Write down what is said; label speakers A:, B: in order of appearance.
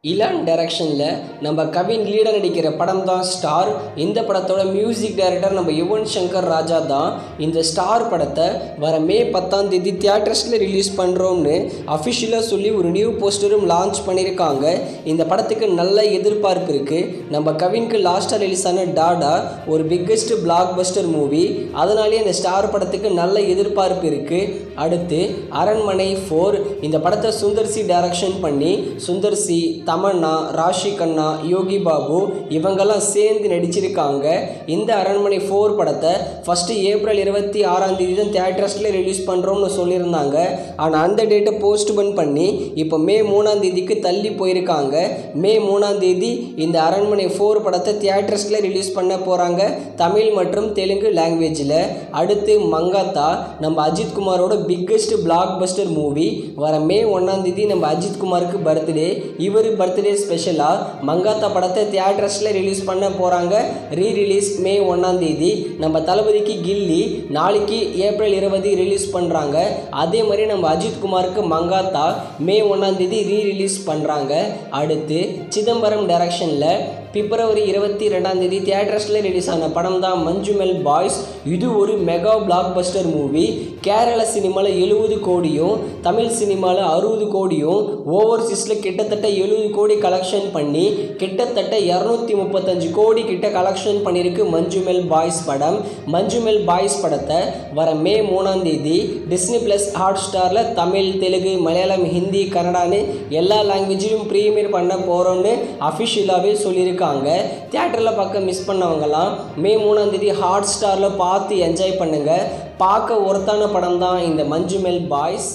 A: Elon டைரக்ஷனில் நம்ம Kavin leader நடிக்கிற படம் தான் ஸ்டார். இந்த படத்தோட மியூசிக் டைரக்டர் நம்ம யுவன் சங்கர் ராஜா தான். இந்த ஸ்டார் படத்தை வர மே 10 தியேட்டர்ஸில் ரிலீஸ் பண்ணுறோம்னு அஃபிஷியலாக சொல்லி ஒரு நியூ போஸ்டரும் லான்ச் பண்ணியிருக்காங்க. இந்த படத்துக்கு நல்ல எதிர்பார்ப்பு இருக்குது. நம்ம கவினுக்கு லாஸ்ட்டாக ரிலீஸ் ஆன டாடா ஒரு பிக்கெஸ்ட் பிளாக் பஸ்டர் மூவி, அதனாலேயே இந்த ஸ்டார் படத்துக்கு நல்ல எதிர்பார்ப்பு இருக்குது. அடுத்து அரண்மனை 4 இந்த படத்தை சுந்தர் சி டைரக்ஷன் பண்ணி சுந்தர் சி, தமன்னா, ராஷி கண்ணா, யோகி பாபு இவங்கெல்லாம் சேர்ந்து நடிச்சிருக்காங்க. இந்த அரண்மனை 4 படத்தை ஃபஸ்ட்டு ஏப்ரல் 26 தான் தியேட்டர்ஸில் ரிலீஸ் பண்ணுறோம்னு சொல்லியிருந்தாங்க. ஆனால் அந்த டேட்டை போஸ்ட்போன் பண்ணி இப்போ மே 3 தள்ளி போயிருக்காங்க. மே 3 இந்த அரண்மனை 4 படத்தை தியேட்டர்ஸில் ரிலீஸ் பண்ண போகிறாங்க, தமிழ் மற்றும் தெலுங்கு லாங்குவேஜில். அடுத்து மங்காத்தா நம்ம அஜித் குமாரோட பிக்கெஸ்ட் பிளாக் பஸ்டர் மூவி. வர மே 1 நம்ம அஜித் குமாருக்கு பர்த்டே. இவர் பர்த்டே ஸ்பெஷலாக மங்காத்தா படத்தை தியேட்டர்ஸில் ரிலீஸ் பண்ண போகிறாங்க. ரீரிலீஸ் மே 1 நம்ம தளபதிக்கு கில்லி நாளைக்கு ஏப்ரல் 20 ரிலீஸ் பண்ணுறாங்க. அதே மாதிரி நம்ம அஜித் குமாருக்கு மங்காத்தா மே 1 ரீரிலீஸ் பண்ணுறாங்க. அடுத்து சிதம்பரம் டைரக்ஷனில் பிப்ரவரி 22 தியேட்டர்ஸில் ரிலீஸ் ஆன படம் தான் மஞ்சுமெல் பாய்ஸ். இது ஒரு mega black Bastar movie. Kerala சினிமாவில் 70 கோடியும் தமிழ் சினிமாவில் 60 கோடியும் ஓவர்சீஸில் கிட்டத்தட்ட 70 கோடி கலெக்ஷன் பண்ணி கிட்டத்தட்ட 235 கோடி கிட்ட கலெக்ஷன் பண்ணியிருக்கு மஞ்சுமெல் பாய்ஸ் படம். மஞ்சுமெல் பாய்ஸ் படத்தை வர மே 3 டிஸ்னி ப்ளஸ் ஹாட் ஸ்டாரில் தமிழ், தெலுங்கு, மலையாளம், ஹிந்தி, கன்னடான்னு எல்லா லாங்குவேஜிலும் ப்ரீமியர் பண்ண போகிறோன்னு அஃபிஷியலாகவே சொல்லியிருக்காங்க. தியேட்டரில் பார்க்க மிஸ் பண்ணவங்கலாம் மே 3 ஹாட் ஸ்டாரில் பார்த்து என்ஜாய் பண்ணுங்கள். பார்க்க ஒருத்தான படம் தான் இந்த மஞ்சுமெல் பாய்ஸ்.